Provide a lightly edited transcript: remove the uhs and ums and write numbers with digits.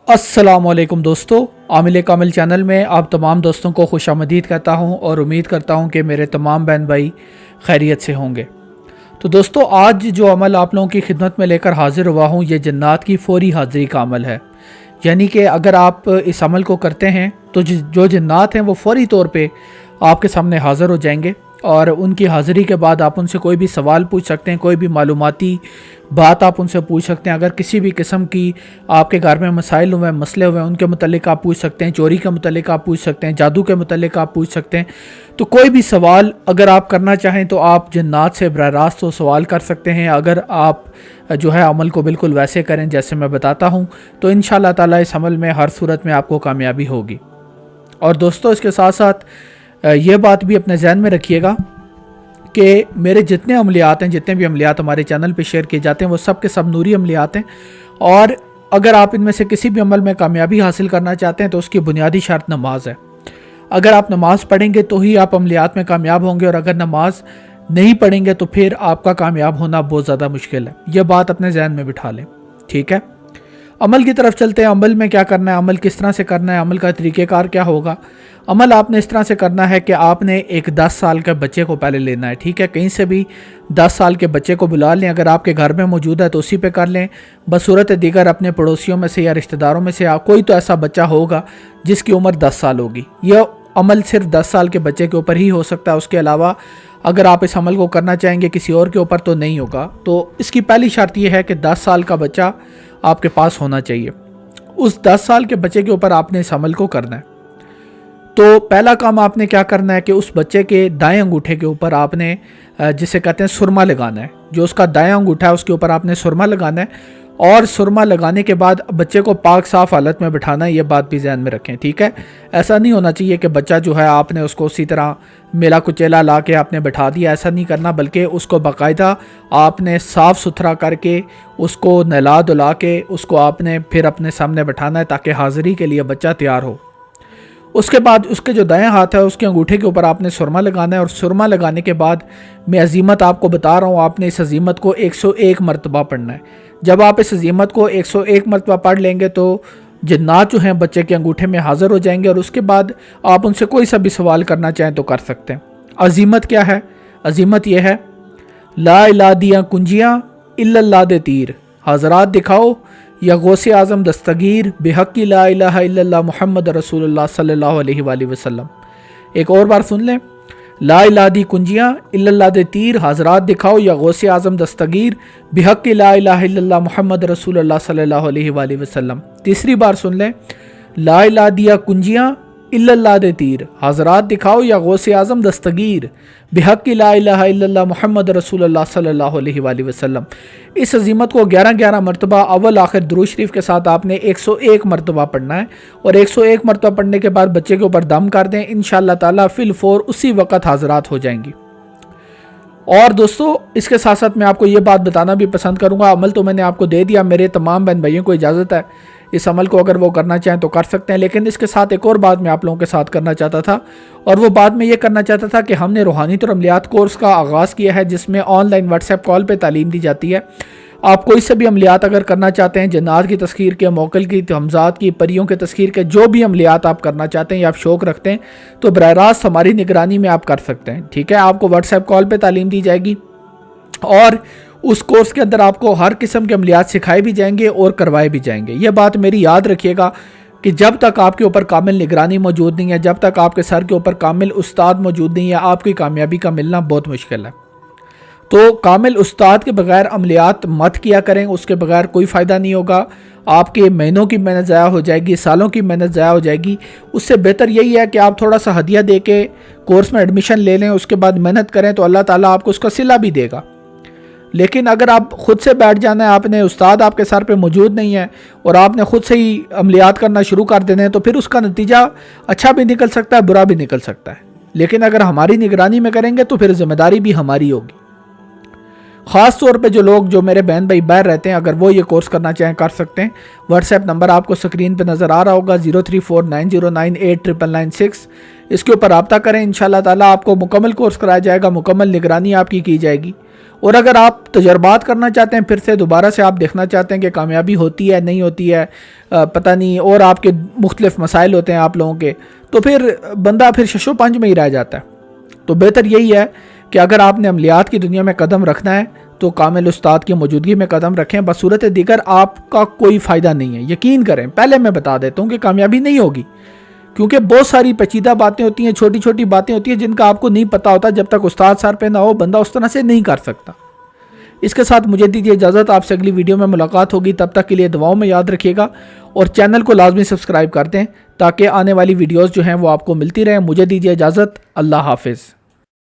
السلام علیکم دوستو، عامل کامل چینل میں آپ تمام دوستوں کو خوش آمدید کہتا ہوں اور امید کرتا ہوں کہ میرے تمام بہن بھائی خیریت سے ہوں گے۔ تو دوستو، آج جو عمل آپ لوگوں کی خدمت میں لے کر حاضر ہوا ہوں یہ جنات کی فوری حاضری کا عمل ہے، یعنی کہ اگر آپ اس عمل کو کرتے ہیں تو جو جنات ہیں وہ فوری طور پہ آپ کے سامنے حاضر ہو جائیں گے، اور ان کی حاضری کے بعد آپ ان سے کوئی بھی سوال پوچھ سکتے ہیں، کوئی بھی معلوماتی بات آپ ان سے پوچھ سکتے ہیں۔ اگر کسی بھی قسم کی آپ کے گھر میں مسائل ہوئے ہیں، مسئلے ہوئے ہیں، ان کے متعلق آپ پوچھ سکتے ہیں، چوری کے متعلق آپ پوچھ سکتے ہیں، جادو کے متعلق آپ پوچھ سکتے ہیں۔ تو کوئی بھی سوال اگر آپ کرنا چاہیں تو آپ جنات سے براہ راست تو سوال کر سکتے ہیں۔ اگر آپ جو ہے عمل کو بالکل ویسے کریں جیسے میں بتاتا ہوں تو انشاءاللہ تعالی اس عمل میں ہر صورت میں آپ کو کامیابی ہوگی۔ اور دوستو، اس کے ساتھ ساتھ یہ بات بھی اپنے ذہن میں رکھیے گا کہ میرے جتنے عملیات ہیں، جتنے بھی عملیات ہمارے چینل پہ شیئر کیے جاتے ہیں وہ سب کے سب نوری عملیات ہیں، اور اگر آپ ان میں سے کسی بھی عمل میں کامیابی حاصل کرنا چاہتے ہیں تو اس کی بنیادی شرط نماز ہے۔ اگر آپ نماز پڑھیں گے تو ہی آپ عملیات میں کامیاب ہوں گے، اور اگر نماز نہیں پڑھیں گے تو پھر آپ کا کامیاب ہونا بہت زیادہ مشکل ہے۔ یہ بات اپنے ذہن میں بٹھا لیں، ٹھیک ہے؟ عمل کی طرف چلتے ہیں۔ عمل میں کیا کرنا ہے، عمل کس طرح سے کرنا ہے، عمل کا طریقہ کار کیا ہوگا۔ عمل آپ نے اس طرح سے کرنا ہے کہ آپ نے ایک 10 سال کے بچے کو پہلے لینا ہے، ٹھیک ہے؟ کہیں سے بھی 10 سال کے بچے کو بلا لیں، اگر آپ کے گھر میں موجود ہے تو اسی پہ کر لیں۔ بصورت دیگر اپنے پڑوسیوں میں سے یا رشتہ داروں میں سے کوئی تو ایسا بچہ ہوگا جس کی عمر 10 سال ہوگی۔ یہ عمل صرف 10 سال کے بچے کے اوپر ہی ہو سکتا ہے، اس کے علاوہ اگر آپ اس عمل کو کرنا چاہیں گے کسی اور کے اوپر تو نہیں ہوگا۔ تو اس کی پہلی شرط یہ ہے کہ 10 سال کا بچہ آپ کے پاس ہونا چاہیے۔ اس 10 سال کے بچے کے اوپر آپ نے اس عمل کو کرنا ہے۔ تو پہلا کام آپ نے کیا کرنا ہے کہ اس بچے کے دائیں انگوٹھے کے اوپر آپ نے جسے کہتے ہیں سرما لگانا ہے۔ جو اس کا دائیں انگوٹھا ہے اس کے اوپر آپ نے سرما لگانا ہے، اور سرما لگانے کے بعد بچے کو پاک صاف حالت میں بٹھانا ہے۔ یہ بات بھی ذہن میں رکھیں، ٹھیک ہے؟ ایسا نہیں ہونا چاہیے کہ بچہ جو ہے آپ نے اس کو اسی طرح میلا کچیلا لا کے آپ نے بٹھا دیا، ایسا نہیں کرنا، بلکہ اس کو باقاعدہ آپ نے صاف ستھرا کر کے اس کو نہلا دھلا کے اس کو آپ نے پھر اپنے سامنے بٹھانا ہے تاکہ حاضری کے لیے بچہ تیار ہو۔ اس کے بعد اس کے جو دائیں ہاتھ ہے اس کے انگوٹھے کے اوپر آپ نے سرما لگانا ہے، اور سرما لگانے کے بعد میں عزیمت آپ کو بتا رہا ہوں، آپ نے اس عزیمت کو 101 مرتبہ پڑھنا ہے۔ جب آپ اس عزیمت کو 101 مرتبہ پڑھ لیں گے تو جنات جو ہیں بچے کے انگوٹھے میں حاضر ہو جائیں گے، اور اس کے بعد آپ ان سے کوئی سا بھی سوال کرنا چاہیں تو کر سکتے ہیں۔ عزیمت کیا ہے؟ عزیمت یہ ہے: لا الہ دیاں کنجیاں الا اللہ دے تیر، حضرات دکھاؤ یا غوث اعظم دستگیر بحق لا الہ الا اللہ محمد رسول اللہ صلی اللہ علیہ وآلہ وسلم۔ ایک اور بار سن لیں: لا الہ دی کنجیاں الا اللہ دے تیر، حضرات دکھاؤ یا غوث اعظم دستگیر بحق لا الہ الا اللہ محمد رسول اللہ صلی اللہ علیہ وآلہ وسلم۔ تیسری بار سن لیں: لا الہ دیا کنجیاں الا اللہ دے تیر، حضرات دکھاؤ یا غوث اعظم دستگیر بحق لا الہ الا اللہ محمد رسول اللہ صلی اللہ علیہ وآلہ وسلم۔ اس عظیمت کو 11 مرتبہ اول آخر درود شریف کے ساتھ آپ نے 101 مرتبہ پڑھنا ہے، اور 101 مرتبہ پڑھنے کے بعد بچے کے اوپر دم کر دیں، انشاءاللہ تعالیٰ فی الفور اسی وقت حاضرات ہو جائیں گی۔ اور دوستو، اس کے ساتھ ساتھ میں آپ کو یہ بات بتانا بھی پسند کروں گا، عمل تو میں نے آپ کو دے دیا، میرے تمام بہن بھائیوں کو اجازت ہے اس عمل کو اگر وہ کرنا چاہیں تو کر سکتے ہیں، لیکن اس کے ساتھ ایک اور بات میں آپ لوگوں کے ساتھ کرنا چاہتا تھا، اور وہ بات میں یہ کرنا چاہتا تھا کہ ہم نے روحانی اور عملیات کورس کا آغاز کیا ہے جس میں on line what's app call پہ تعلیم دی جاتی ہے۔ آپ کوئی سے بھی عملیات اگر کرنا چاہتے ہیں، جنات کی تسخیر کے، موکل کی، حمزات کی، پریوں کے تسخیر کے، جو بھی عملیات آپ کرنا چاہتے ہیں یا آپ شوق رکھتے ہیں تو براہ راست ہماری نگرانی میں آپ کر سکتے ہیں، ٹھیک ہے؟ آپ کو واٹس ایپ کال پہ تعلیم دی جائے گی، اور اس کورس کے اندر آپ کو ہر قسم کے عملیات سکھائے بھی جائیں گے اور کروائے بھی جائیں گے۔ یہ بات میری یاد رکھیے گا کہ جب تک آپ کے اوپر کامل نگرانی موجود نہیں ہے، جب تک آپ کے سر کے اوپر کامل استاد موجود نہیں ہے، آپ کی کامیابی کا ملنا بہت مشکل ہے۔ تو کامل استاد کے بغیر عملیات مت کیا کریں، اس کے بغیر کوئی فائدہ نہیں ہوگا، آپ کے مہینوں کی محنت ضائع ہو جائے گی، سالوں کی محنت ضائع ہو جائے گی۔ اس سے بہتر یہی ہے کہ آپ تھوڑا سا ہدیہ دے کے کورس میں ایڈمیشن لے لیں، اس کے بعد محنت کریں تو اللہ تعالیٰ آپ کو اس کا صلہ بھی دے گا۔ لیکن اگر آپ خود سے بیٹھ جانا ہے، آپ نے استاد آپ کے سر پہ موجود نہیں ہے اور آپ نے خود سے ہی عملیات کرنا شروع کر دینے ہیں تو پھر اس کا نتیجہ اچھا بھی نکل سکتا ہے، برا بھی نکل سکتا ہے۔ لیکن اگر ہماری نگرانی میں کریں گے تو پھر ذمہ داری بھی ہماری ہوگی۔ خاص طور پہ جو لوگ جو میرے بہن بھائی باہر رہتے ہیں، اگر وہ یہ کورس کرنا چاہیں کر سکتے ہیں۔ واٹس ایپ نمبر آپ کو سکرین پہ نظر آ رہا ہوگا 0349098996، اس کے اوپر رابطہ کریں، انشاءاللہ تعالیٰ آپ کو مکمل کورس کرایا جائے گا، مکمل نگرانی آپ کی جائے گی، اور اگر آپ تجربات کرنا چاہتے ہیں، پھر سے دوبارہ سے آپ دیکھنا چاہتے ہیں کہ کامیابی ہوتی ہے نہیں ہوتی ہے پتہ نہیں، اور آپ کے مختلف مسائل ہوتے ہیں آپ لوگوں کے، تو پھر بندہ پھر شش و پنج میں ہی رہ جاتا ہے۔ تو بہتر یہی ہے کہ اگر آپ نے عملیات کی دنیا میں قدم رکھنا ہے تو کامل استاد کی موجودگی میں قدم رکھیں، بصورت دیگر آپ کا کوئی فائدہ نہیں ہے۔ یقین کریں، پہلے میں بتا دیتا ہوں کہ کامیابی نہیں ہوگی، کیونکہ بہت ساری پیچیدہ باتیں ہوتی ہیں، چھوٹی چھوٹی باتیں ہوتی ہیں جن کا آپ کو نہیں پتہ ہوتا۔ جب تک استاد سر پہ نہ ہو بندہ اس طرح سے نہیں کر سکتا۔ اس کے ساتھ مجھے دیجیے اجازت، آپ سے اگلی ویڈیو میں ملاقات ہوگی، تب تک کے لیے دعاؤں میں یاد رکھیے گا، اور چینل کو لازمی سبسکرائب کر دیں تاکہ آنے والی ویڈیوز جو ہیں وہ آپ کو ملتی رہیں۔ مجھے دیجیے اجازت، اللہ حافظ۔